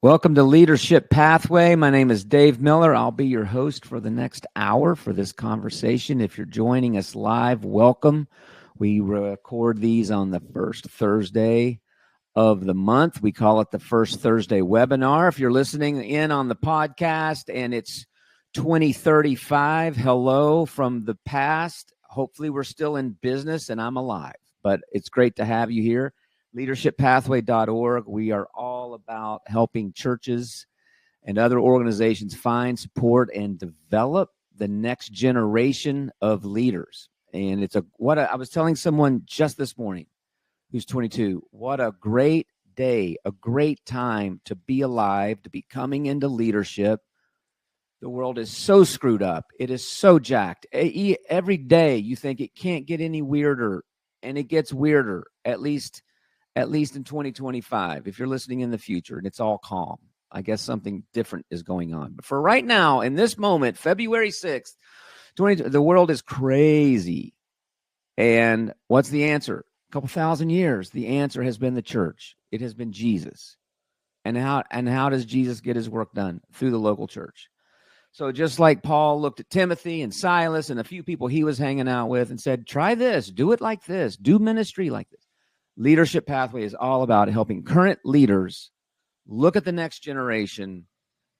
Welcome to Leadership Pathway. My name is Dave Miller. I'll be your host for the next hour for this conversation. If you're joining us live, welcome. We record these on the first Thursday of the month. We call it the First Thursday Webinar. If you're listening in on the podcast and it's 2035, hello from the past. Hopefully we're still in business and I'm alive, but it's great to have you here. LeadershipPathway.org. We are all about helping churches and other organizations find, support, and develop the next generation of leaders. And I was telling someone just this morning who's 22, what a great day, a great time to be alive, to be coming into leadership. The world is so screwed up. It is so jacked. Every day you think it can't get any weirder, and it gets weirder, at least in 2025, if you're listening in the future and it's all calm. I guess something different is going on. But for right now, in this moment, February 6th, the world is crazy. And what's the answer? A couple thousand years. The answer has been the church. It has been Jesus. And how does Jesus get his work done? Through the local church. So just like Paul looked at Timothy and Silas and a few people he was hanging out with and said, try this, do it like this, do ministry like this. Leadership Pathway is all about helping current leaders look at the next generation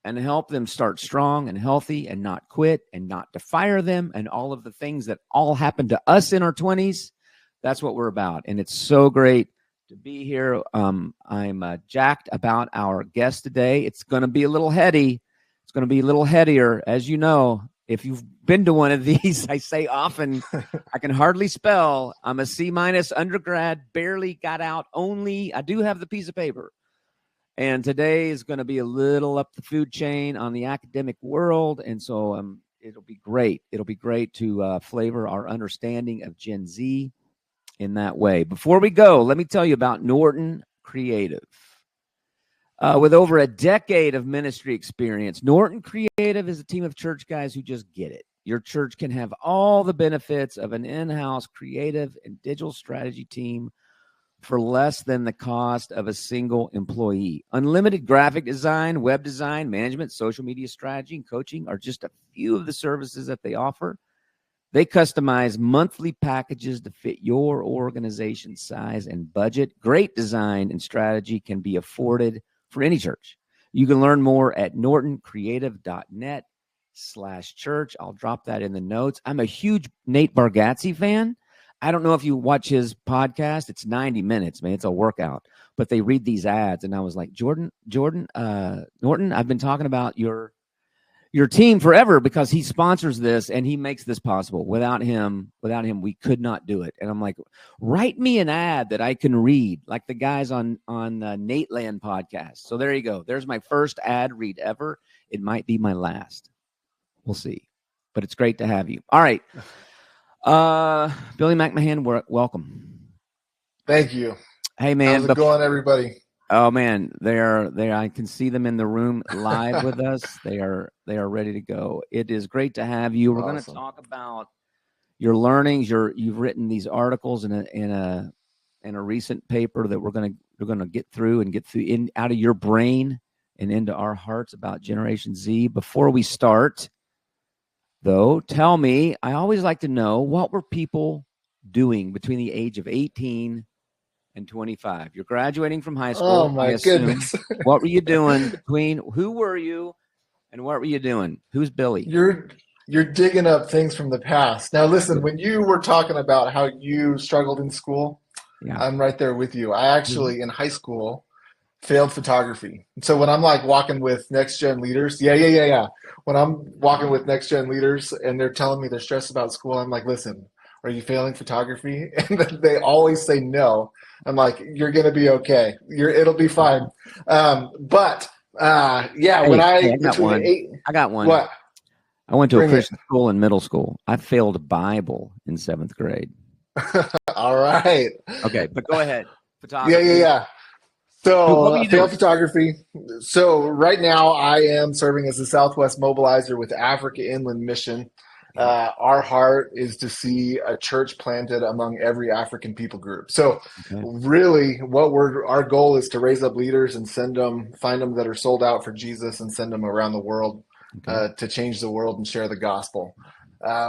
and help them start strong and healthy and not quit and not to fire them and all of the things that all happened to us in our 20s. That's what we're about. And it's so great to be here. I'm jacked about our guest today. It's going to be a little heady. It's going to be a little headier. As you know, if you've been to one of these, I say often, I can hardly spell. I'm a C- undergrad, barely got out only. I do have the piece of paper. And today is going to be a little up the food chain on the academic world. And so it'll be great. It'll be great to flavor our understanding of Gen Z in that way. Before we go, let me tell you about Norton Creative. With over a decade of ministry experience, Norton Creative is a team of church guys who just get it. Your church can have all the benefits of an in-house creative and digital strategy team for less than the cost of a single employee. Unlimited graphic design, web design, management, social media strategy, and coaching are just a few of the services that they offer. They customize monthly packages to fit your organization's size and budget. Great design and strategy can be afforded for any church. You can learn more at nortoncreative.net/church. I'll drop that in the notes. I'm a huge Nate Bargatze fan. I don't know if you watch his podcast. It's 90 minutes, man. It's a workout. But they read these ads, and I was like, Norton, I've been talking about your team forever because he sponsors this and he makes this possible. Without him, we could not do it. And I'm like, write me an ad that I can read, like the guys on Nate Land podcast. So there you go. There's my first ad read ever. It might be my last. We'll see. But it's great to have you. All right. Billy McMahan, welcome. Thank you. Hey, man. How's it going, everybody? Oh man, they are. I can see them in the room live with us. They are ready to go. It is great to have you. We're going to talk about your learnings. You've written these articles in a recent paper that we're going to get through out of your brain and into our hearts about Generation Z. Before we start, though, tell me. I always like to know, what were people doing between the age of 18 and 25? You're graduating from high school. Oh my goodness. What were you doing who were you and what were you doing? Who's Billy? You're digging up things from the past. Now listen, when you were talking about how you struggled in school, yeah. I'm right there with you. I actually in high school failed photography. So when I'm like walking with next gen leaders, yeah. When I'm walking with next gen leaders and they're telling me they're stressed about school, I'm like, listen, are you failing photography? And they always say no. I'm like, you're going to be okay. It'll be fine. When I got one. What? I went to a Christian school in middle school. I failed Bible in 7th grade. All right. Okay, but go ahead. Photography. Yeah. So I failed photography. So right now I am serving as a Southwest mobilizer with Africa Inland Mission. Our heart is to see a church planted among every African people group. So really our goal is to raise up leaders and find them that are sold out for Jesus and send them around the world to change the world and share the gospel.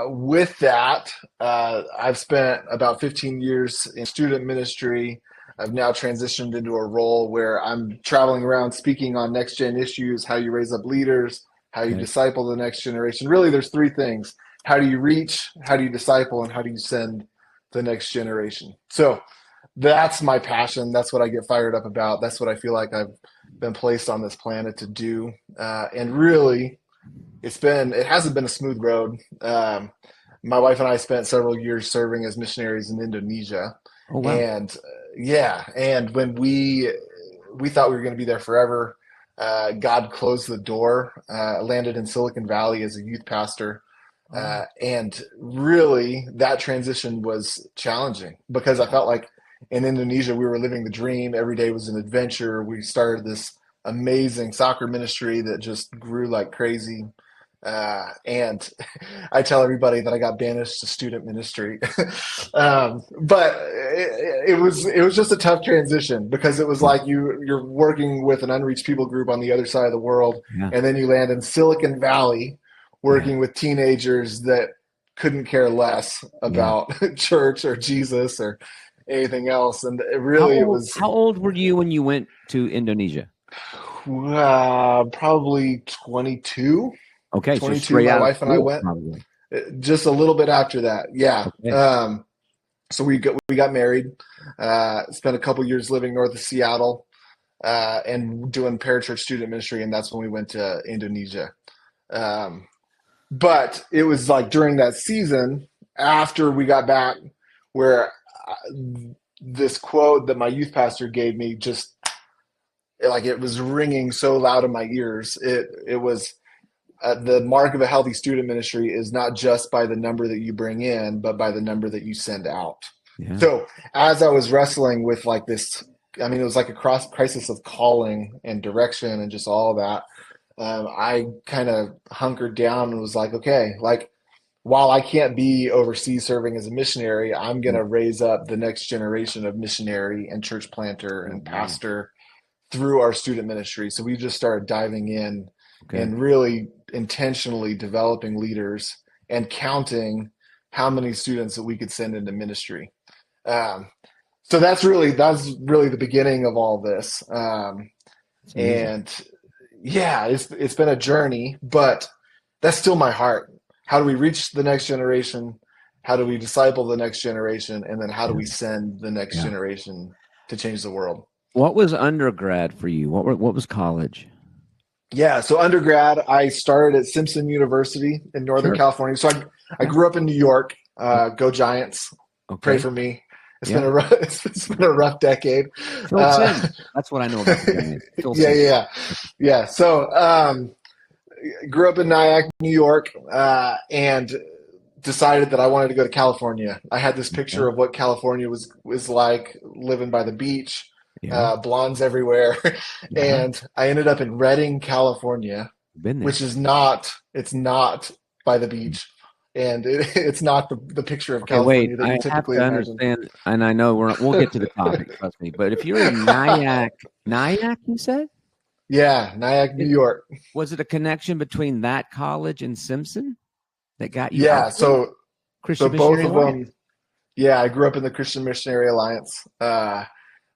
With that, I've spent about 15 years in student ministry. I've now transitioned into a role where I'm traveling around speaking on next gen issues, how you raise up leaders, how you disciple the next generation. Really, there's three things. How do you reach, how do you disciple, and how do you send the next generation? So that's my passion. That's what I get fired up about. That's what I feel like I've been placed on this planet to do. And really, it hasn't been a smooth road. My wife and I spent several years serving as missionaries in Indonesia. Oh, wow. And and when we thought we were going to be there forever, God closed the door, landed in Silicon Valley as a youth pastor. And really that transition was challenging because I felt like in Indonesia, we were living the dream. Every day was an adventure. We started this amazing soccer ministry that just grew like crazy. And I tell everybody that I got banished to student ministry. But it was just a tough transition because it was like you're working with an unreached people group on the other side of the world. And then you land in Silicon Valley working with teenagers that couldn't care less about church or Jesus or anything else. And How old were you when you went to Indonesia? Probably 22. Okay, 22. So straight my out wife and I went probably. Just a little bit after that. Yeah. Okay. So we got married, spent a couple years living north of Seattle, and doing parachurch student ministry. And that's when we went to Indonesia. But it was like during that season after we got back where this quote that my youth pastor gave me just like it was ringing so loud in my ears. It was the mark of a healthy student ministry is not just by the number that you bring in, but by the number that you send out. Yeah. So as I was wrestling with like this, I mean, it was like a crisis of calling and direction and just all of that. I kind of hunkered down and was like, okay, like while I can't be overseas serving as a missionary, I'm going to raise up the next generation of missionary and church planter and pastor through our student ministry. So we just started diving in and really intentionally developing leaders and counting how many students that we could send into ministry. So that's really the beginning of all this. And yeah, it's been a journey, but that's still my heart. How do we reach the next generation? How do we disciple the next generation? And then how do we send the next generation to change the world? What was undergrad for you? What was college? Yeah, so undergrad, I started at Simpson University in Northern California. So I grew up in New York. Go Giants! Pray for me. It's been a rough decade. That's what I know about the Giants. Yeah. So grew up in Nyack, New York, and decided that I wanted to go to California. I had this picture of what California was like, living by the beach. Blondes everywhere. And I ended up in Redding, California, which is not by the beach. And it's not the picture of California that you typically imagine. Understand, and I know we'll get to the topic, trust me. But if you're in Nyack, you said? Yeah, Nyack, New York. Was it a connection between that college and Simpson that got you? Yeah, so Christian both Missionary of Alliance? them. Yeah, I grew up in the Christian Missionary Alliance.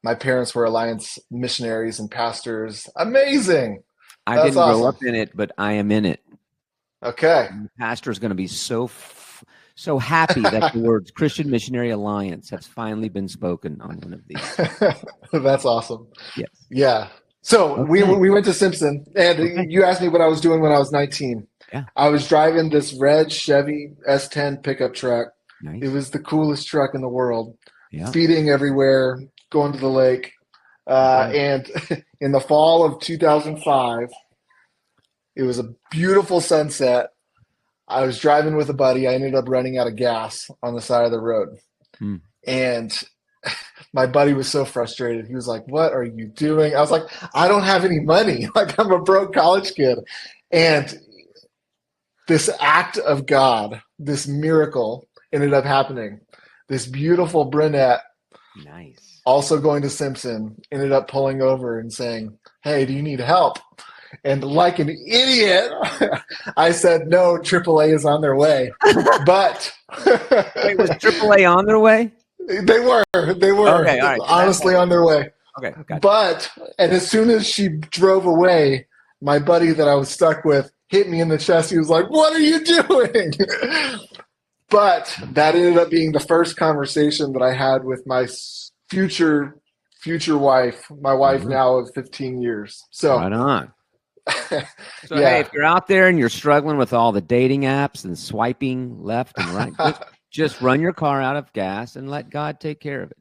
My parents were Alliance missionaries and pastors. Amazing. I didn't grow up in it, but I am in it. Okay. And the pastor is going to be so happy that the words Christian Missionary Alliance has finally been spoken on one of these. That's awesome. Yes. Yeah. So we went to Simpson, and you asked me what I was doing when I was 19. Yeah. I was driving this red Chevy S10 pickup truck. Nice. It was the coolest truck in the world. Yeah. Speeding everywhere, going to the lake. And in the fall of 2005, it was a beautiful sunset. I was driving with a buddy. I ended up running out of gas on the side of the road. And my buddy was so frustrated. He was like, "What are you doing?" I was like, "I don't have any money. Like, I'm a broke college kid." And this act of God, this miracle ended up happening. This beautiful brunette, nice, also going to Simpson, ended up pulling over and saying, "Hey, do you need help?" And like an idiot, I said, "No, AAA is on their way." But wait, was AAA on their way? They were Okay, all right. honestly on their way. Okay, gotcha. But, and as soon as she drove away, my buddy that I was stuck with hit me in the chest. He was like, "What are you doing?" But that ended up being the first conversation that I had with my future wife, my wife now of 15 years. So right on. So yeah. hey, if you're out there and you're struggling with all the dating apps and swiping left and right, just run your car out of gas and let God take care of it.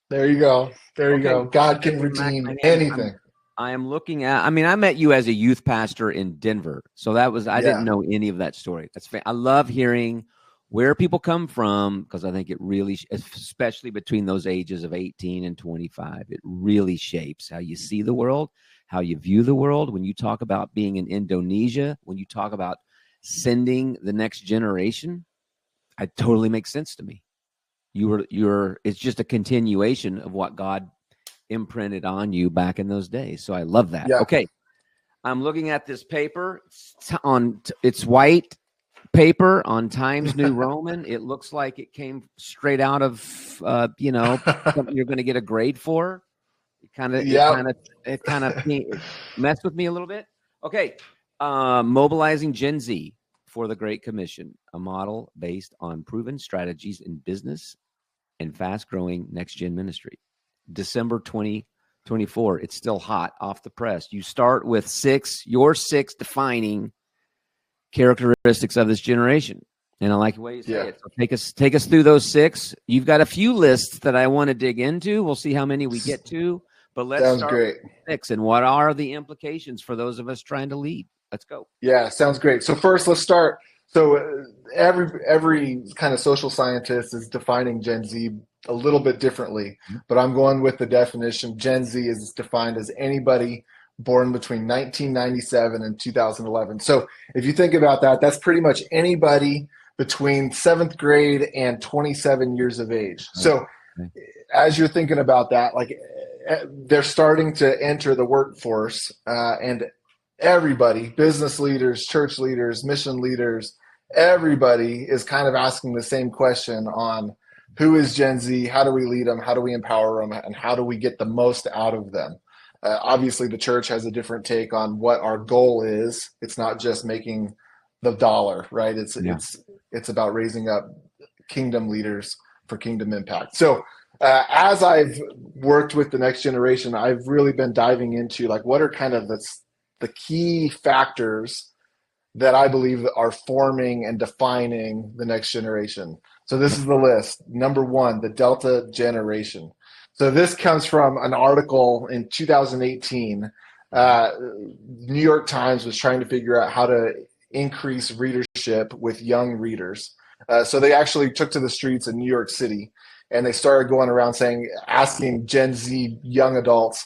There you go. There you go. God can redeem anything. I am looking at, I mean, I met you as a youth pastor in Denver. So that was, I didn't know any of that story. I love hearing where people come from, because I think it really, especially between those ages of 18 and 25, it really shapes how you see the world, how you view the world. When you talk about being in Indonesia, when you talk about sending the next generation, it totally makes sense to me. It's just a continuation of what God imprinted on you back in those days. So I love that. Yeah. Okay. I'm looking at this paper it's white paper on Times New Roman. It looks like it came straight out of, something you're going to get a grade for. It kind of messed with me a little bit. Okay. Mobilizing Gen Z for the Great Commission, a model based on proven strategies in business and fast-growing next-gen ministry. December 2024. It's still hot off the press. You start with your six defining characteristics of this generation. And I like the way you say it. So take us through those six. You've got a few lists that I want to dig into. We'll see how many we get to. But let's start with six. And what are the implications for those of us trying to lead? Let's go. Yeah, sounds great. So first, let's start. So every kind of social scientist is defining Gen Z a little bit differently, but I'm going with the definition. Gen Z is defined as anybody born between 1997 and 2011. So if you think about that, that's pretty much anybody between 7th grade and 27 years of age. So as you're thinking about that, like they're starting to enter the workforce, and everybody, business leaders, church leaders, mission leaders, everybody is kind of asking the same question on who is Gen Z, how do we lead them, how do we empower them, and how do we get the most out of them? Obviously, the church has a different take on what our goal is. It's not just making the dollar, right? It's about raising up kingdom leaders for kingdom impact. So as I've worked with the next generation, I've really been diving into like what are kind of the key factors that I believe are forming and defining the next generation. So this is the list. Number one, the Delta generation. So this comes from an article in 2018. New York Times was trying to figure out how to increase readership with young readers. So they actually took to the streets in New York City and they started going around asking Gen Z young adults,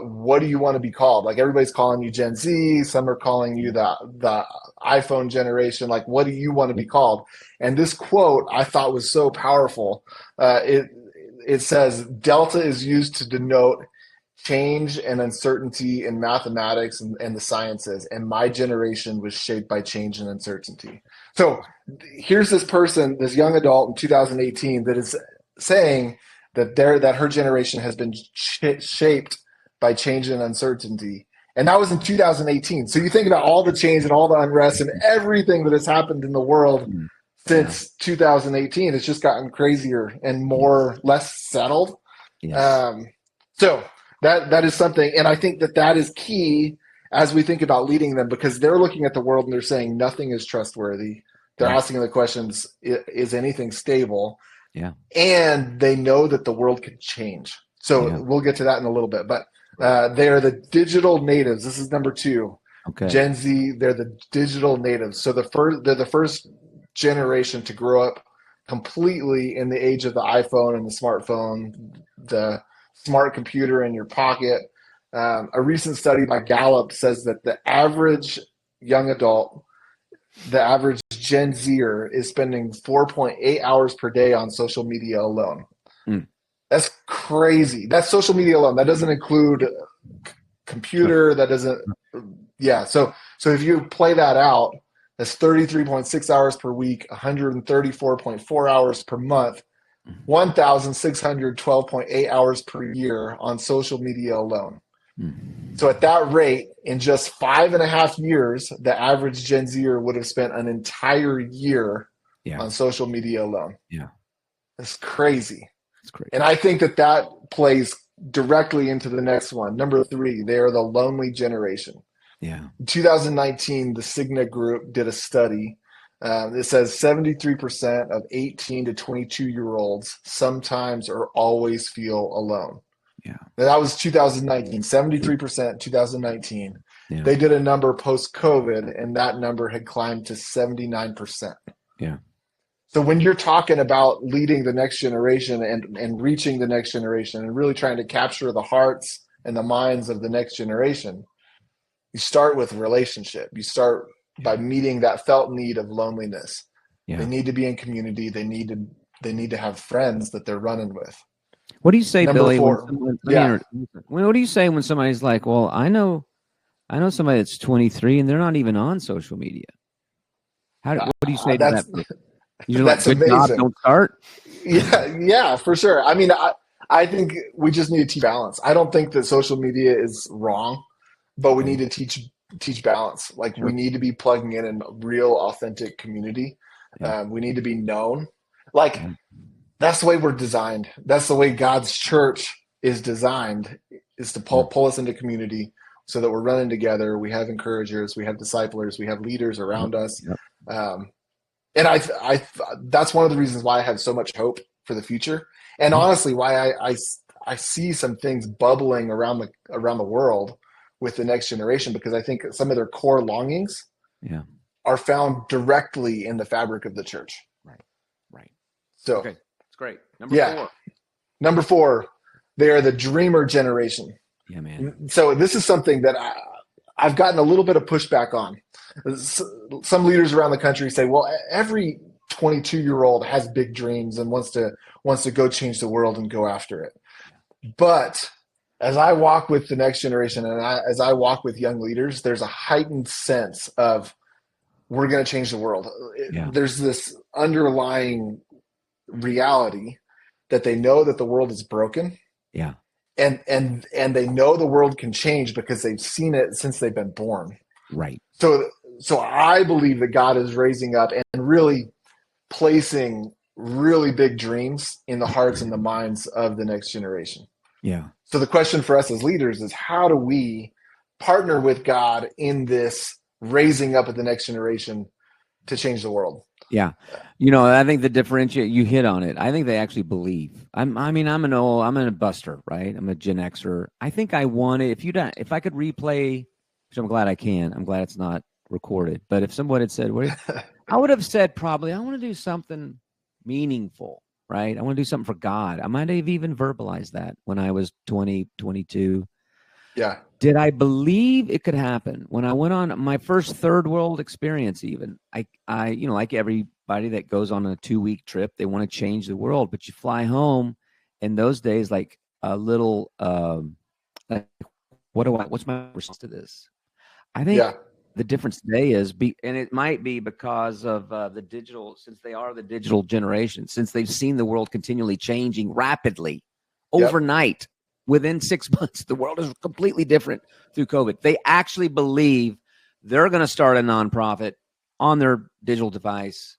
what do you want to be called? Like everybody's calling you Gen Z. Some are calling you the iPhone generation. Like, what do you want to be called? And this quote I thought was so powerful. It says, Delta is used to denote change and uncertainty in mathematics and the sciences. And my generation was shaped by change and uncertainty. So here's this person, this young adult in 2018 that is saying that her generation has been shaped by change and uncertainty. And that was in 2018. So you think about all the change and all the unrest and everything that has happened in the world since 2018. It's just gotten crazier and less settled. Yes. So that is something. And I think that is key as we think about leading them, because they're looking at the world and they're saying nothing is trustworthy. They're asking the questions, is anything stable? Yeah. And they know that the world could change. So we'll get to that in a little bit. But they are the digital natives. This is number two. Okay. Gen Z, they're the digital natives. So they're the first generation to grow up completely in the age of the iPhone and the smartphone, the smart computer in your pocket. A recent study by Gallup says that the average young adult the average Gen Zer is spending 4.8 hours per day on social media alone. Mm. That's crazy. That's social media alone. That doesn't include computer. That doesn't. Yeah. So if you play that out, that's 33.6 hours per week, 134.4 hours per month, 1,612.8 hours per year on social media alone. So at that rate, in just 5.5 years, the average Gen Zer would have spent an entire year on social media alone. Yeah. That's crazy. That's crazy. And I think that plays directly into the next one. Number 3, they are the lonely generation. Yeah. In 2019, the Cigna Group did a study. It says 73% of 18 to 22-year-olds sometimes or always feel alone. Yeah. Now, that was 2019, 73% 2019. Yeah. They did a number post-COVID, and that number had climbed to 79%. Yeah. So when you're talking about leading the next generation and reaching the next generation and really trying to capture the hearts and the minds of the next generation, you start with relationship. You start by meeting that felt need of loneliness. Yeah. They need to be in community. They need to have friends that they're running with. What do you say, Number Billy? 4, What do you say when somebody's like, "Well, I know somebody that's 23 and they're not even on social media"? What do you say to that? You're like, "Good job, don't start." Yeah, for sure. I mean, I think we just need to teach balance. I don't think that social media is wrong, but we need to teach balance. Like we need to be plugging in real, authentic community. We need to be known. Like that's the way we're designed. That's the way God's church is designed, is to pull us into community so that we're running together. We have encouragers, we have disciplers, we have leaders around us. And I that's one of the reasons why I have so much hope for the future. And honestly, why I see some things bubbling around the world with the next generation, because I think some of their core longings are found directly in the fabric of the church. Right. So okay, that's great. Number 4, they are the dreamer generation. Yeah, man. So this is something that I've gotten a little bit of pushback on. Some leaders around the country say, well, every 22-year-old has big dreams and wants to go change the world and go after it. But as I walk with the next generation and as I walk with young leaders, there's a heightened sense of we're going to change the world. There's this underlying reality that they know that the world is broken. Yeah. And they know the world can change because they've seen it since they've been born. Right. So I believe that God is raising up and really placing really big dreams in the hearts and the minds of the next generation. Yeah. So the question for us as leaders is, how do we partner with God in this raising up of the next generation to change the world? Yeah. I think the differentiate, you hit on it. I think they actually believe. I'm a buster, right? I'm a Gen Xer. I think I wanted, if I could replay, which I'm glad I can. I'm glad it's not recorded. But if someone had said, I would have said probably, I want to do something meaningful, right? I want to do something for God. I might have even verbalized that when I was 20, 22. Yeah. Did I believe it could happen? When I went on my first third world experience, even I like everybody that goes on a 2-week trip, they want to change the world, but you fly home in those days, like a little, like, what's my response to this? I think the difference today is, and it might be because of the digital, since they are the digital generation, since they've seen the world continually changing rapidly overnight. Within 6 months, the world is completely different through COVID. They actually believe they're going to start a nonprofit on their digital device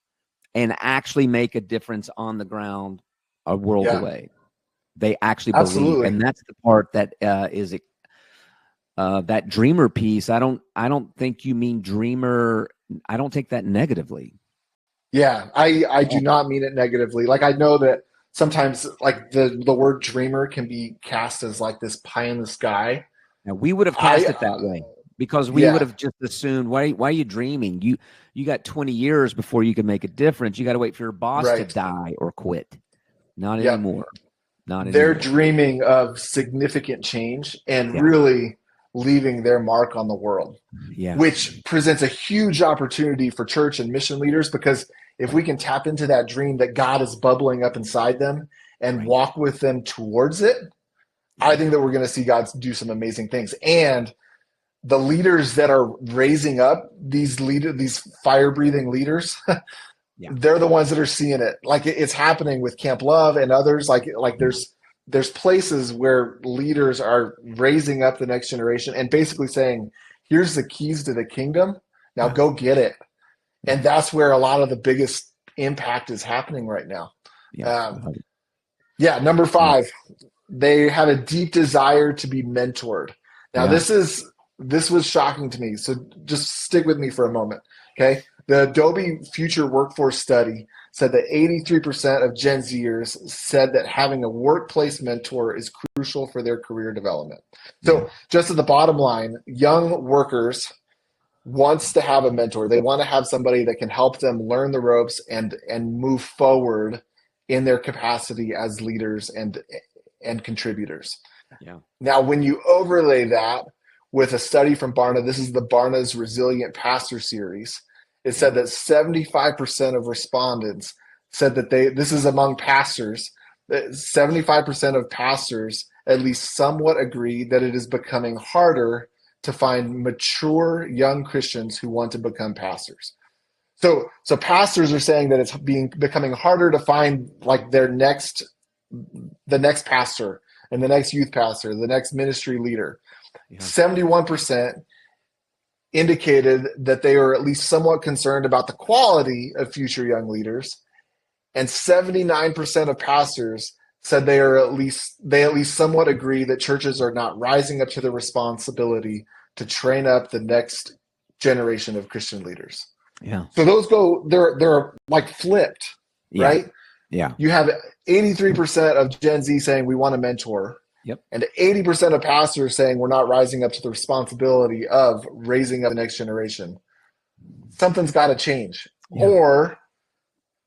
and actually make a difference on the ground a world away. They actually believe, and that's the part that is that dreamer piece. I don't think you mean dreamer. I don't take that negatively. Yeah, I do not mean it negatively. Like I know that sometimes like the word dreamer can be cast as like this pie in the sky. Now we would have cast it that way because we would have just assumed, why are you dreaming? You got 20 years before you can make a difference. You got to wait for your boss to die or quit. Not anymore. Not anymore. They're dreaming of significant change and really leaving their mark on the world, which presents a huge opportunity for church and mission leaders, because if we can tap into that dream that God is bubbling up inside them and walk with them towards it, I think that we're going to see God do some amazing things. And the leaders that are raising up these fire-breathing leaders, they're the ones that are seeing it. Like it's happening with Camp Love and others. Like there's places where leaders are raising up the next generation and basically saying, here's the keys to the kingdom. Now go get it. And that's where a lot of the biggest impact is happening right now. Number 5, they have a deep desire to be mentored. Now this was shocking to me. So just stick with me for a moment. Okay. The Adobe Future Workforce Study said that 83% of Gen Zers said that having a workplace mentor is crucial for their career development. So just at the bottom line, young workers wants to have a mentor. They want to have somebody that can help them learn the ropes and move forward in their capacity as leaders and contributors. Now, when you overlay that with a study from Barna, this is the Barna's Resilient Pastor Series, it said that 75% of respondents said that this is among pastors, that 75% of pastors at least somewhat agree that it is becoming harder to find mature young Christians who want to become pastors. So pastors are saying that it's becoming harder to find like the next pastor and the next youth pastor, the next ministry leader. 71% indicated that they are at least somewhat concerned about the quality of future young leaders, and 79% of pastors said they at least somewhat agree that churches are not rising up to the responsibility to train up the next generation of Christian leaders. So those they're like flipped, right? You have 83% of Gen Z saying we want a mentor. And 80% of pastors saying we're not rising up to the responsibility of raising up the next generation. Something's got to change. Or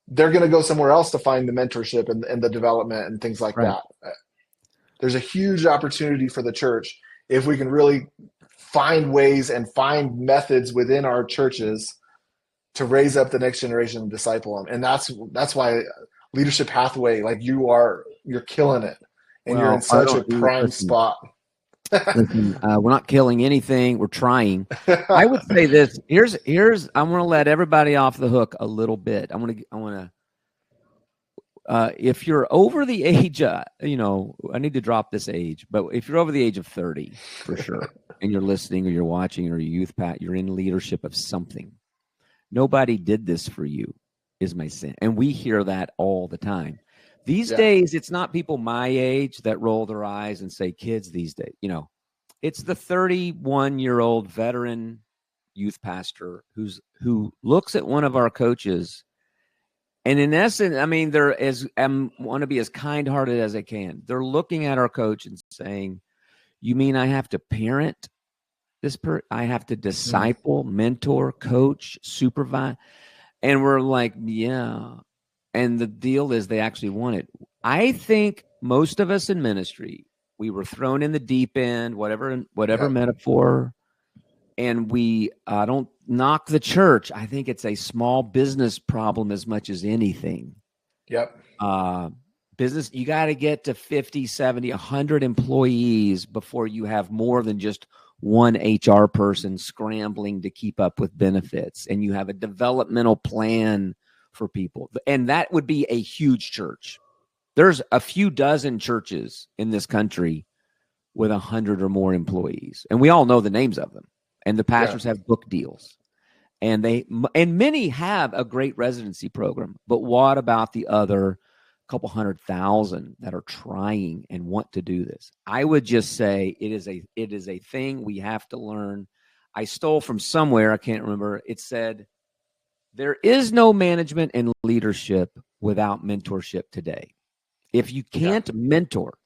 they're going to go somewhere else to find the mentorship and the development and things like that. There's a huge opportunity for the church if we can really find ways and find methods within our churches to raise up the next generation and disciple them. And that's why Leadership Pathway, like you're killing it. And you're in such a prime spot. Listen, we're not killing anything. We're trying. I would say this. Here's. I'm going to let everybody off the hook a little bit. I want to. If you're over the age, I need to drop this age, but if you're over the age of 30, for sure, and you're listening or you're watching or you're in leadership of something. Nobody did this for you, is my sin, and we hear that all the time. These days, it's not people my age that roll their eyes and say, kids these days, it's the 31-year-old veteran youth pastor who looks at one of our coaches. And in essence, I mean, want to be as kind-hearted as I can. They're looking at our coach and saying, you mean I have to parent this I have to disciple, mentor, coach, supervise? And we're like, yeah. And the deal is they actually want it. I think most of us in ministry, we were thrown in the deep end, whatever metaphor, and we don't knock the church. I think it's a small business problem as much as anything. Business, you got to get to 50, 70, 100 employees before you have more than just one HR person scrambling to keep up with benefits, and you have a developmental plan for people. And that would be a huge church. There's a few dozen churches in this country with 100 or more employees, and we all know the names of them. And the pastors have book deals, and many have a great residency program. But what about the other couple 100,000 that are trying and want to do this? I would just say it is a thing we have to learn. I stole from somewhere, I can't remember. It said, there is no management and leadership without mentorship today. If you can't mentor,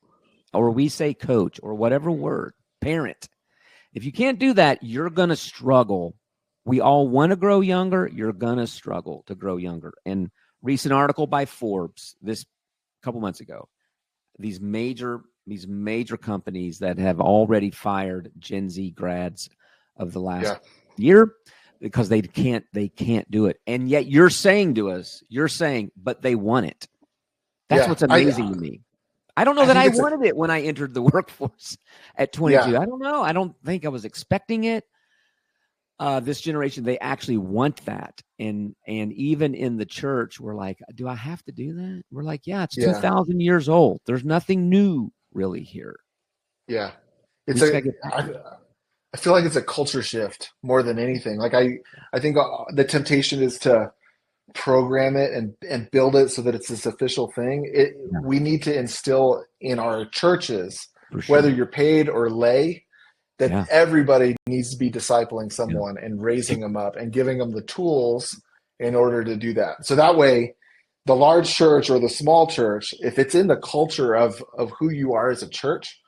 or we say coach, or whatever word, parent, if you can't do that, you're going to struggle. We all want to grow younger. You're going to struggle to grow younger. And recent article by Forbes this couple months ago, these major these major companies that have already fired Gen Z grads of the last year because they can't do it. And yet you're saying to us, but they want it. That's what's amazing to me. I don't know that I wanted it when I entered the workforce at 22. I don't know. I don't think I was expecting it. This generation, they actually want that. And even in the church, we're like, do I have to do that? We're like, yeah, it's 2,000 years old. There's nothing new really here. Yeah. I feel like it's a culture shift more than anything. Like I think the temptation is to program it and build it so that it's this official thing. We need to instill in our churches, whether you're paid or lay, that everybody needs to be discipling someone and raising them up and giving them the tools in order to do that. So that way, the large church or the small church, if it's in the culture of who you are as a church,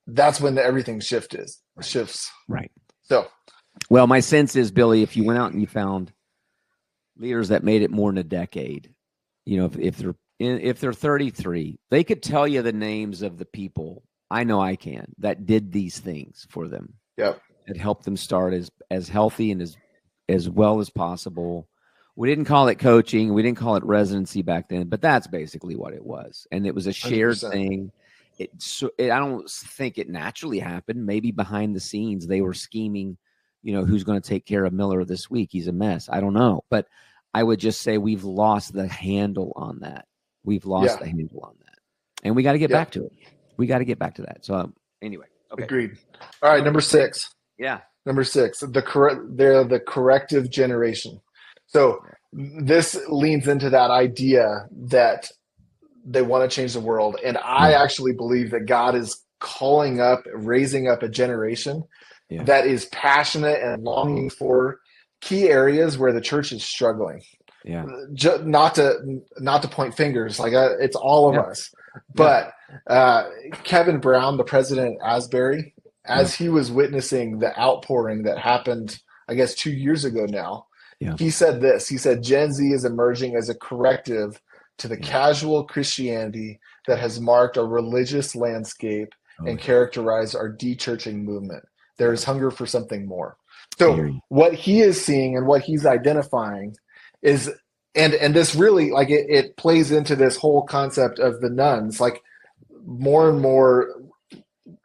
that's when everything shifts. Right. So, well, my sense is, Billy, if you went out and you found leaders that made it more than a decade, if they're 33, they could tell you the names of the people. I know I can, that did these things for them. Yep. That helped them start as healthy and as well as possible. We didn't call it coaching. We didn't call it residency back then, but that's basically what it was. And it was a shared 100%. Thing. I don't think it naturally happened. Maybe behind the scenes, they were scheming, who's going to take care of Miller this week. He's a mess. I don't know. But I would just say we've lost the handle on that. And we got to get back to it. We got to get back to that. So anyway, okay. Agreed. All right, number 6. Yeah, number 6. They're the corrective generation. So this leans into that idea that they want to change the world, and I actually believe that God is raising up a generation that is passionate and longing for key areas where the church is struggling. Yeah, not to point fingers, like it's all of us. But Kevin Brown, the president at Asbury, as he was witnessing the outpouring that happened, I guess 2 years ago now, he said this. He said, Gen Z is emerging as a corrective to the casual Christianity that has marked our religious landscape and characterized our de-churching movement. There is hunger for something more. So what he is seeing and what he's identifying is, and this really, like, it plays into this whole concept of the nuns. Like, more and more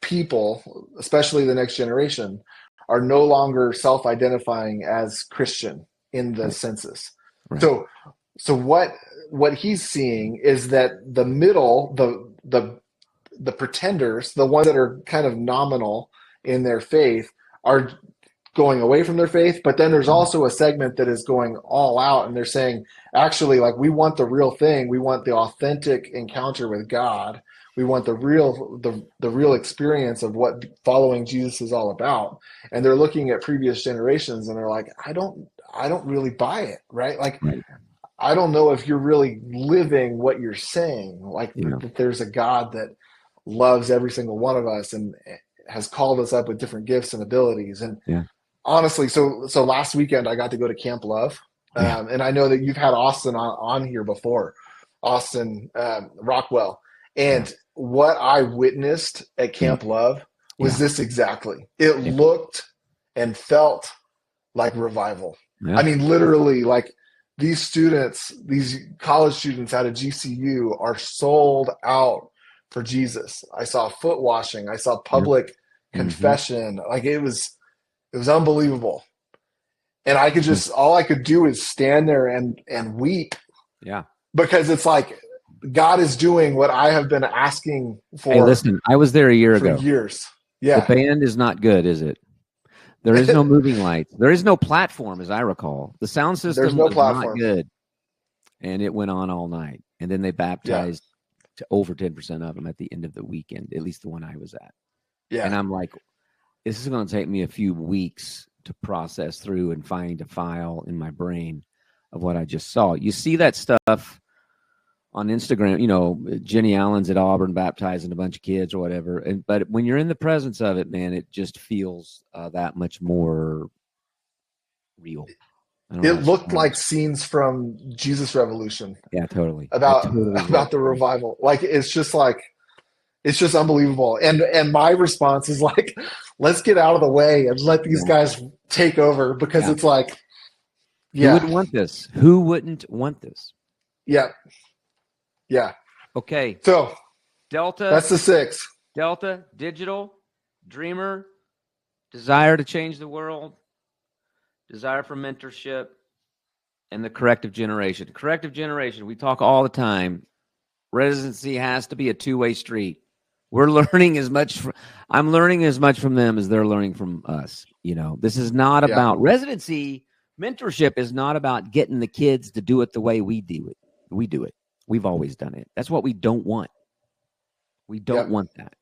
people, especially the next generation, are no longer self-identifying as Christian in the census. Right. So what he's seeing is that the middle, the pretenders, the ones that are kind of nominal in their faith, are going away from their faith, but then there's also a segment that is going all out, and they're saying, actually, like, we want the real thing. We want the authentic encounter with God. We want the real experience of what following Jesus is all about. And they're looking at previous generations and they're like, I don't really buy it, right? Like, I don't know if you're really living what you're saying, like that there's a God that loves every single one of us and has called us up with different gifts and abilities. And honestly, so last weekend I got to go to Camp Love. And I know that you've had Austin on here before, Austin Rockwell. And what I witnessed at Camp Love was this exactly. It looked and felt like revival. I mean, literally, like, these students, these college students out of GCU are sold out for Jesus. I saw foot washing. I saw public confession. Like, it was unbelievable. And I could all I could do is stand there and weep. Yeah. Because it's like, God is doing what I have been asking for. Hey, listen, I was there a year ago. Years. Yeah. The band is not good, is it? There is no moving lights. There is no platform, as I recall. The sound system was not good. And it went on all night. And then they baptized to over 10% of them at the end of the weekend, at least the one I was at. Yeah. And I'm like, this is going to take me a few weeks to process through and find a file in my brain of what I just saw. You see that stuff on Instagram, Jenny Allen's at Auburn baptizing a bunch of kids or whatever. But when you're in the presence of it, man, it just feels that much more real. It looked like scenes from Jesus Revolution. Yeah, totally. About the revival. Like, it's just like, It's just unbelievable. And my response is like, let's get out of the way and let these guys take over, because it's like, who would want this? Who wouldn't want this? Yeah. Okay. So Delta. That's the 6. Delta, digital, dreamer, desire to change the world, desire for mentorship, and the corrective generation. Corrective generation, we talk all the time. Residency has to be a two-way street. We're learning as much. I'm learning as much from them as they're learning from us. This is not about residency. Mentorship is not about getting the kids to do it the way we do it. We do it. We've always done it. That's what we don't want. We don't want that.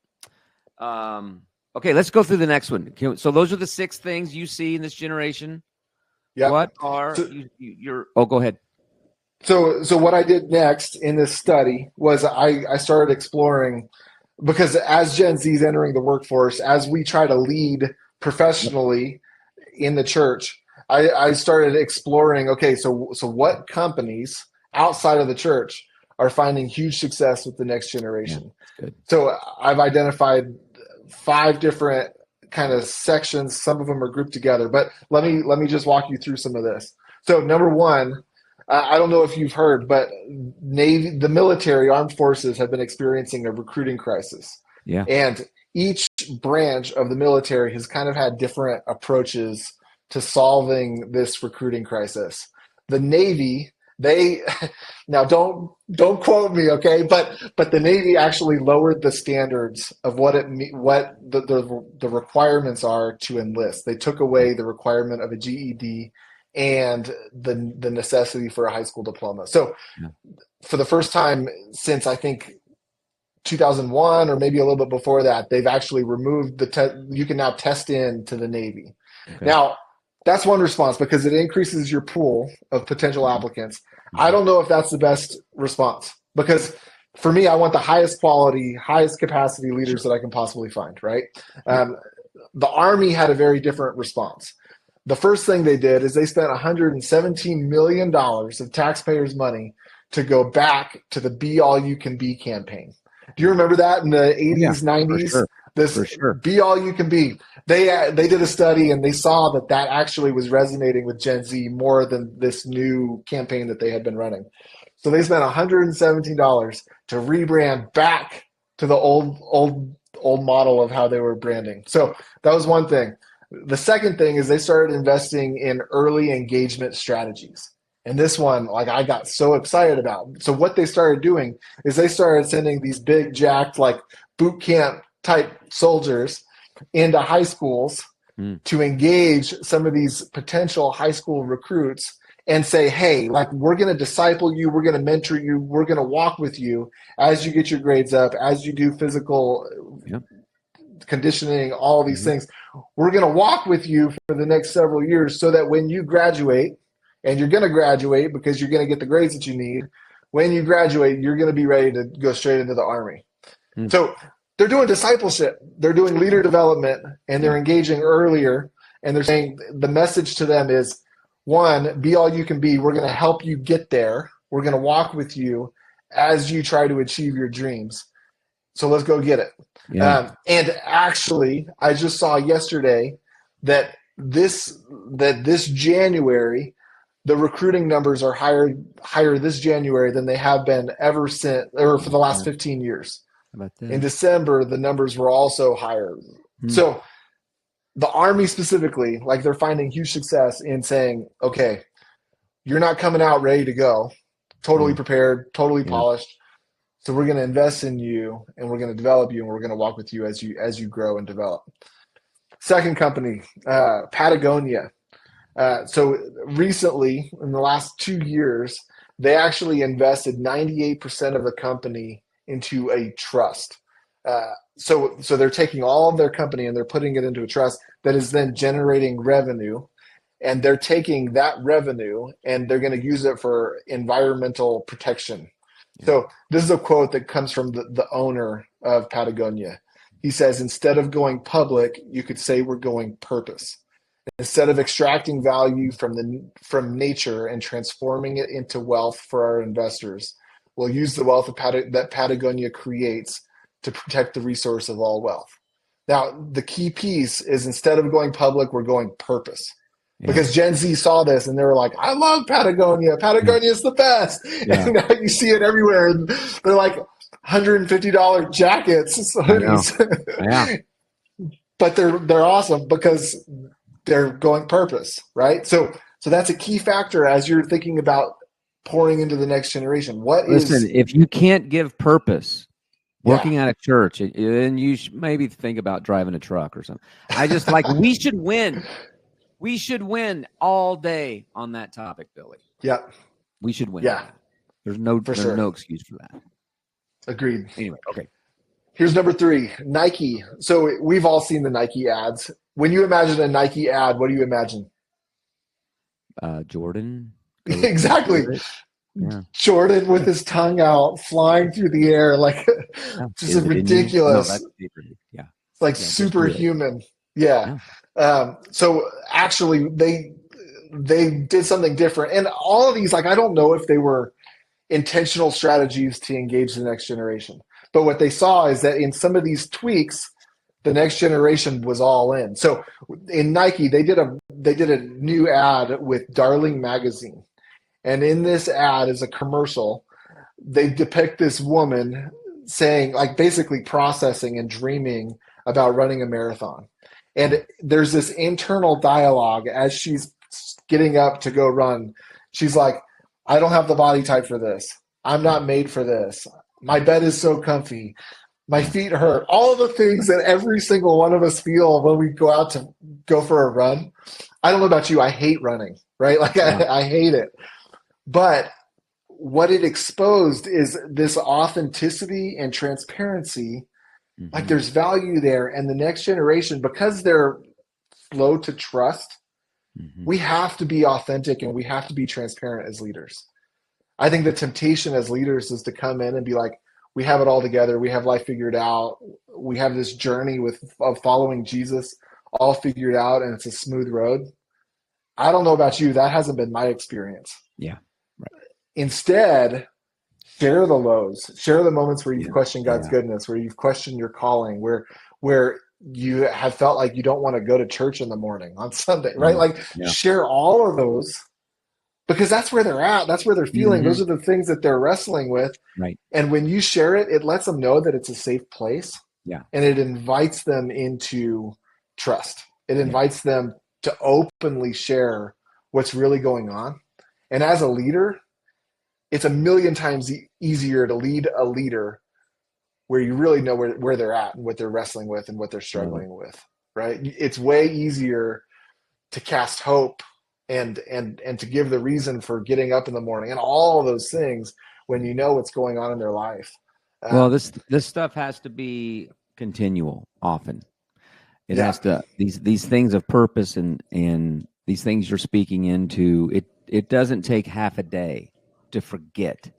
Okay, let's go through the next one. So those are the 6 things you see in this generation. Yep. What are your? Oh, go ahead. So what I did next in this study was I started exploring, because as Gen Z is entering the workforce, as we try to lead professionally in the church, I started exploring, okay, so what companies outside of the church are finding huge success with the next generation? Yeah, good. So I've identified 5 different kind of sections. Some of them are grouped together, but let me just walk you through some of this. So number 1, I don't know if you've heard, but the military, armed forces, have been experiencing a recruiting crisis. Yeah. And each branch of the military has kind of had different approaches to solving this recruiting crisis. The Navy, now don't quote me, okay? But the Navy actually lowered the standards of what the requirements are to enlist. They took away the requirement of a GED and the necessity for a high school diploma. So for the first time since, I think, 2001, or maybe a little bit before that, they've actually removed you can now test in to the Navy. Okay. Now, that's one response, because it increases your pool of potential applicants. I don't know if that's the best response, because for me, I want the highest quality, highest capacity leaders that I can possibly find, right? The Army had a very different response. The first thing they did is they spent $117 million of taxpayers' money to go back to the Be All You Can Be campaign. Do you remember that in the 80s, 90s? For sure. Be All You Can Be. They did a study, and they saw that actually was resonating with Gen Z more than this new campaign that they had been running. So they spent $117 to rebrand back to the old model of how they were branding. So that was one thing. The second thing is they started investing in early engagement strategies. And this one, like, I got so excited about. So what they started doing is they started sending these big jacked, like, boot camp type soldiers into high schools to engage some of these potential high school recruits and say, hey, like, we're going to disciple you, we're going to mentor you, we're going to walk with you as you get your grades up, as you do physical conditioning, all these things. We're going to walk with you for the next several years, so that when you graduate, and you're going to graduate because you're going to get the grades that you need, when you graduate, you're going to be ready to go straight into the Army. So they're doing discipleship, they're doing leader development, and they're engaging earlier. And they're saying the message to them is, 1, be all you can be. We're going to help you get there. We're going to walk with you as you try to achieve your dreams. So let's go get it. Yeah. And actually, I just saw yesterday that this January, the recruiting numbers are higher this January than they have been ever since, or for the last 15 years. How about that? In December, the numbers were also higher. So the Army specifically, like, they're finding huge success in saying, okay, you're not coming out ready to go, totally prepared, totally polished. So we're going to invest in you, and we're going to develop you, and we're going to walk with you as you grow and develop. Second company, Patagonia. So recently, in the last 2 years, they actually invested 98% of the company into a trust. So they're taking all of their company and they're putting it into a trust that is then generating revenue, and they're taking that revenue and they're going to use it for environmental protection. So this is a quote that comes from the owner of Patagonia. He says, instead of going public, you could say we're going purpose. Instead of extracting value from nature and transforming it into wealth for our investors, we'll use the wealth that Patagonia creates to protect the resource of all wealth. Now, the key piece is instead of going public, we're going purpose. Because Gen Z saw this and they were like, I love Patagonia. Patagonia is the best. Yeah. And now you see it everywhere. And they're like $150 jackets, hoodies. But they're awesome because they're going purpose, right? So that's a key factor as you're thinking about pouring into the next generation. Listen, if you can't give purpose working at a church, and you should maybe think about driving a truck or something. I just we should win. We should win all day on that topic, Billy. Yeah. We should win. Yeah. There's no excuse for that. Agreed. Anyway, okay. Here's number 3, Nike. So we've all seen the Nike ads. When you imagine a Nike ad, what do you imagine? Jordan. Exactly. Yeah. Jordan with his tongue out, flying through the air, just a ridiculous. No, yeah. It's like superhuman. Yeah. So actually they did something different. And all of these, I don't know if they were intentional strategies to engage the next generation. But what they saw is that in some of these tweaks, the next generation was all in. So in Nike, they did a new ad with Darling Magazine. And in this ad is a commercial. They depict this woman saying, basically processing and dreaming about running a marathon. And there's this internal dialogue as she's getting up to go run. She's like, I don't have the body type for this. I'm not made for this. My bed is so comfy. My feet hurt. All of the things that every single one of us feel when we go out to go for a run. I don't know about you. I hate running, right? I hate it. But what it exposed is this authenticity and transparency. Mm-hmm. There's value there. And the next generation, because they're slow to trust, we have to be authentic and we have to be transparent as leaders. I think the temptation as leaders is to come in and be like, we have it all together. We have life figured out. We have this journey of following Jesus all figured out, and it's a smooth road. I don't know about you. That hasn't been my experience. Yeah. Right. Instead, share the lows, share the moments where you've questioned God's goodness, where you've questioned your calling, where you have felt like you don't want to go to church in the morning on Sunday, right? Share all of those, because that's where they're at. That's where they're feeling. Those are the things that they're wrestling with. Right. And when you share it, it lets them know that it's a safe place. Yeah. And it invites them into trust. It invites them to openly share what's really going on. And as a leader, it's a million times easier to lead a leader where you really know where they're at and what they're wrestling with and what they're struggling with, right? It's way easier to cast hope and to give the reason for getting up in the morning and all of those things when you know what's going on in their life. Well, this stuff has to be continual, often. It has to, these things of purpose and these things you're speaking into, it doesn't take half a day to forget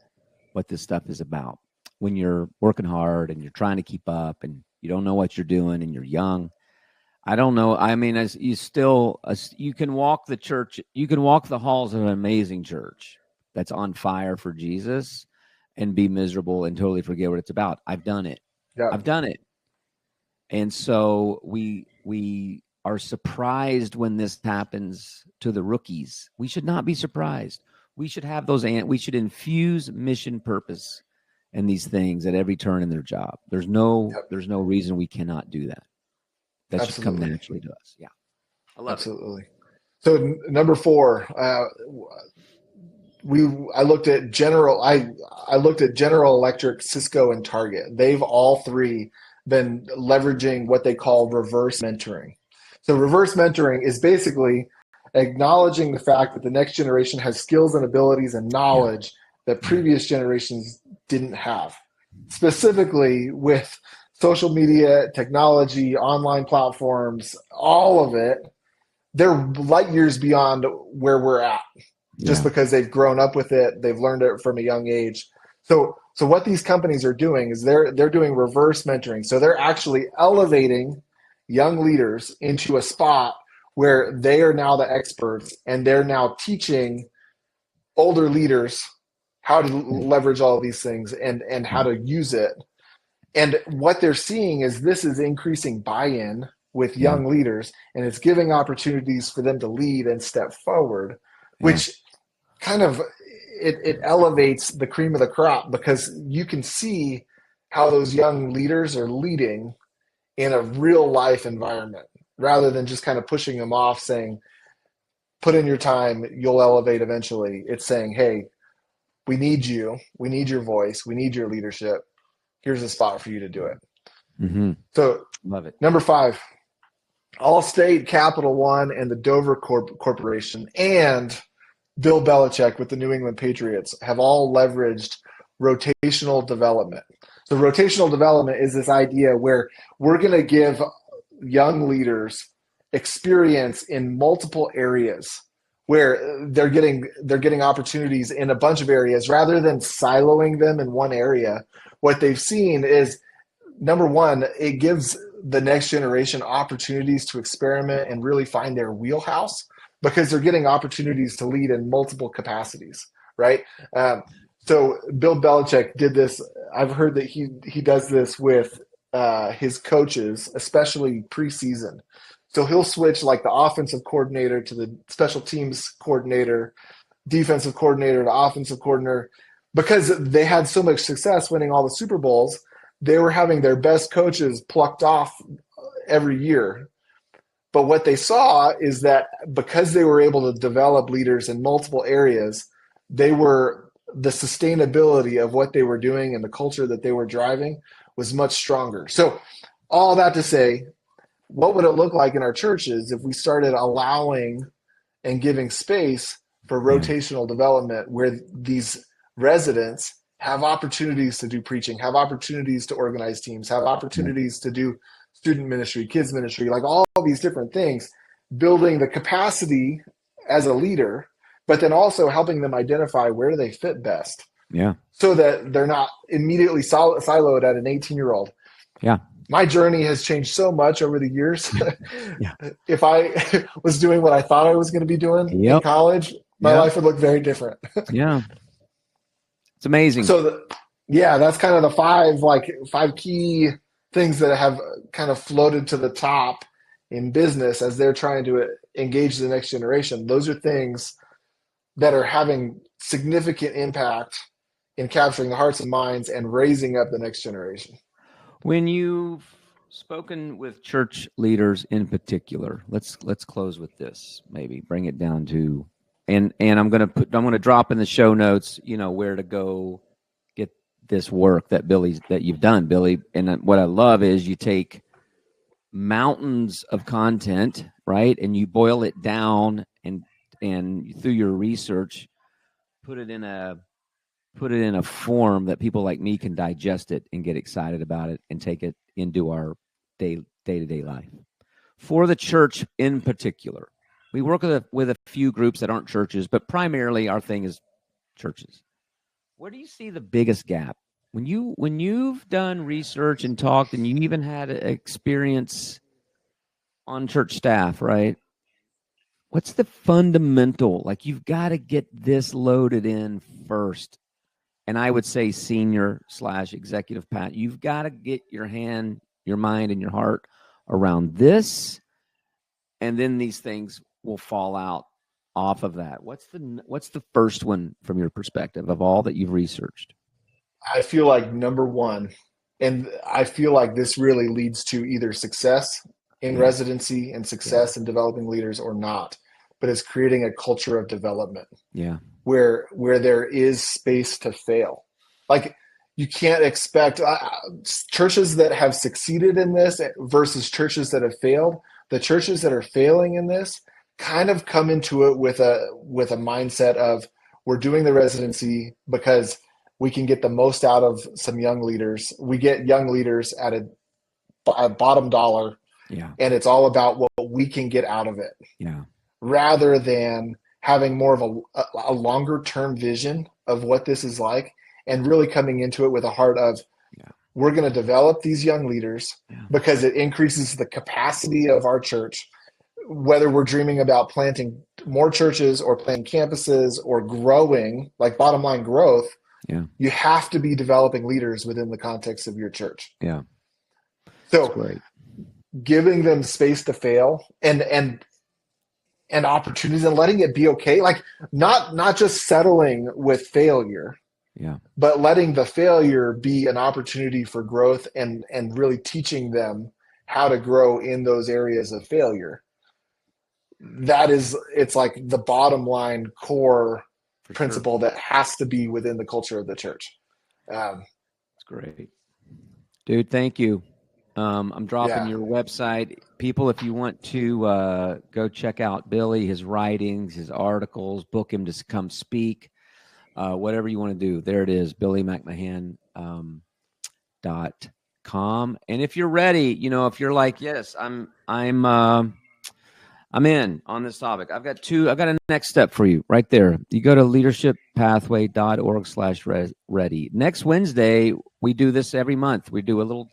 what this stuff is about. When you're working hard and you're trying to keep up and you don't know what you're doing and you're young, I don't know. I mean, as you still, you can walk the church, you can walk the halls of an amazing church that's on fire for Jesus and be miserable and totally forget what it's about. I've done it. Yeah. I've done it. And so we are surprised when this happens to the rookies. We should not be surprised. We should have we should infuse mission purpose and these things at every turn in their job. There's no reason we cannot do that. That should come naturally to us. Yeah. I love it. So number 4, I looked at General Electric, Cisco, and Target. They've all three been leveraging what they call reverse mentoring. So reverse mentoring is basically acknowledging the fact that the next generation has skills and abilities and knowledge that previous generations didn't have. Specifically with social media, technology, online platforms, all of it, they're light years beyond where we're at, just because they've grown up with it, they've learned it from a young age. So what these companies are doing is they're doing reverse mentoring. So they're actually elevating young leaders into a spot where they are now the experts, and they're now teaching older leaders how to leverage all of these things and how to use it And what they're seeing is this is increasing buy-in with young leaders, and it's giving opportunities for them to lead and step forward, which kind of it elevates the cream of the crop, because you can see how those young leaders are leading in a real life environment rather than just kind of pushing them off saying, put in your time, you'll elevate eventually. It's saying, hey, we need you. We need your voice. We need your leadership. Here's a spot for you to do it. Mm-hmm. So love it. Number 5, Allstate, Capital One, and the Dover Corporation, and Bill Belichick with the New England Patriots have all leveraged rotational development. So rotational development is this idea where we're going to give young leaders experience in multiple areas, where they're getting opportunities in a bunch of areas rather than siloing them in one area. What they've seen is, number one, it gives the next generation opportunities to experiment and really find their wheelhouse, because they're getting opportunities to lead in multiple capacities, right? So Bill Belichick did this. I've heard that he does this with his coaches, especially preseason. So he'll switch like the offensive coordinator to the special teams coordinator, defensive coordinator to offensive coordinator, because they had so much success winning all the Super Bowls. They were having their best coaches plucked off every year. But what they saw is that because they were able to develop leaders in multiple areas, the sustainability of what they were doing and the culture that they were driving was much stronger. So all that to say, what would it look like in our churches if we started allowing and giving space for rotational development, where these residents have opportunities to do preaching, have opportunities to organize teams, have opportunities to do student ministry, kids ministry, like all these different things, building the capacity as a leader, but then also helping them identify where do they fit best. Yeah. So that they're not immediately siloed at an 18-year-old. Yeah. My journey has changed so much over the years. If I was doing what I thought I was going to be doing in college, my life would look very different. Yeah. It's amazing. So that's kind of the five key things that have kind of floated to the top in business as they're trying to engage the next generation. Those are things that are having significant impact in capturing the hearts and minds and raising up the next generation. When you've spoken with church leaders in particular, let's close with this. Maybe bring it down to, and I'm going to drop in the show notes, where to go get this work that you've done, Billy. And what I love is you take mountains of content, right, and you boil it down, and through your research, put it in a form that people like me can digest it and get excited about it and take it into our day-to-day life. For the church in particular, we work with a few groups that aren't churches, but primarily our thing is churches. Where do you see the biggest gap? When you've done research and talked, and you even had experience on church staff, right? What's the fundamental, like, you've got to get this loaded in first. And I would say senior/executive Pat, you've got to get your mind, and your heart around this, and then these things will fall out off of that. What's the first one from your perspective of all that you've researched? I feel like number one, and I feel like this really leads to either success in residency and success in developing leaders or not, but it's creating a culture of development. Yeah. Where there is space to fail. Like, you can't expect churches that have succeeded in this versus churches that have failed. The churches that are failing in this kind of come into it with a mindset of, we're doing the residency because we can get the most out of some young leaders. We get young leaders at a bottom dollar, and it's all about what we can get out of it. Yeah. Rather than having more of a longer term vision of what this is like, and really coming into it with a heart of, we're going to develop these young leaders because it increases the capacity of our church, whether we're dreaming about planting more churches or planting campuses or growing, like bottom line growth, Yeah. You have to be developing leaders within the context of your church. Yeah. So That's great. giving them space to fail and opportunities and letting it be okay. Like not just settling with failure, Yeah. but letting the failure be an opportunity for growth and really teaching them how to grow in those areas of failure. It's like the bottom line core For sure. principle that has to be within the culture of the church. That's great. Dude, thank you. I'm dropping Yeah. your website. People, if you want to go check out Billy, his writings, his articles, book him to come speak, whatever you want to do, there it is, Billy McMahan .com. And if you're ready, if you're like, yes, I'm in on this topic. I've got a next step for you right there. You go to leadershippathway.org/ready. Next Wednesday, we do this every month. We do a little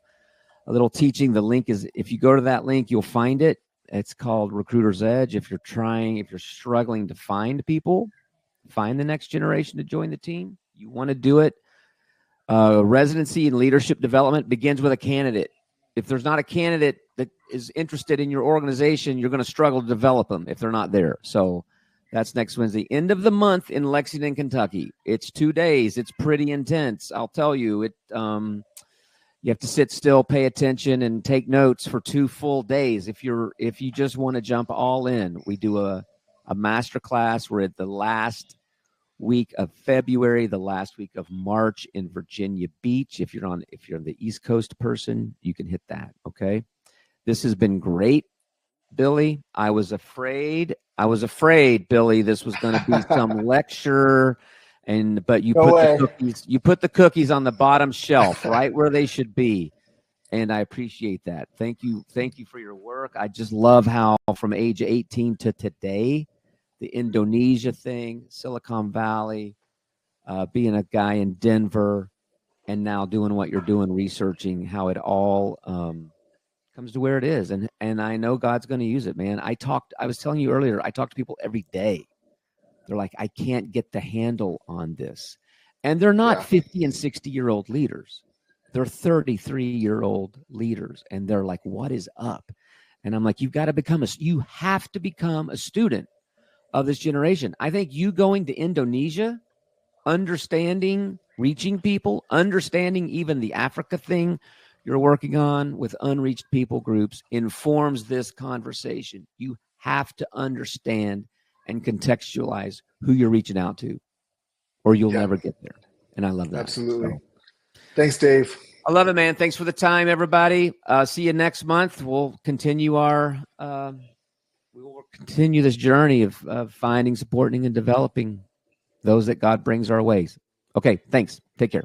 teaching. The link is, if you go to that link, you'll find it. It's called Recruiter's Edge. If you're struggling to find people, find the next generation to join the team, you want to do it. Residency and leadership development begins with a candidate. If there's not a candidate that is interested in your organization, you're going to struggle to develop them if they're not there. So that's next Wednesday, end of the month in Lexington, Kentucky. It's 2 days. It's pretty intense. I'll tell you, you have to sit still, pay attention, and take notes for 2 full days. If you just want to jump all in, we do a master class. We're at the last week of February, the last week of March in Virginia Beach. If you're the East Coast person, you can hit that. Okay. This has been great, Billy. I was afraid, Billy, this was going to be some lecture, but you put the cookies on the bottom shelf, right where they should be. And I appreciate that. Thank you for your work. I just love how from age 18 to today, the Indonesia thing, Silicon Valley, being a guy in Denver, and now doing what you're doing, researching how it all comes to where it is. And I know God's going to use it, man. I was telling you earlier, I talk to people every day. They're like, I can't get the handle on this. And they're not 50 and 60-year-old leaders. They're 33-year-old leaders. And they're like, what is up? And I'm like, you have to become a student of this generation. I think you going to Indonesia, understanding, reaching people, understanding even the Africa thing you're working on with unreached people groups informs this conversation. You have to understand and contextualize who you're reaching out to, or you'll never get there. And I love that. Absolutely. So, thanks, Dave. I love it, man. Thanks for the time, everybody. See you next month. We'll continue this journey of finding, supporting, and developing those that God brings our ways. Okay, thanks. Take care.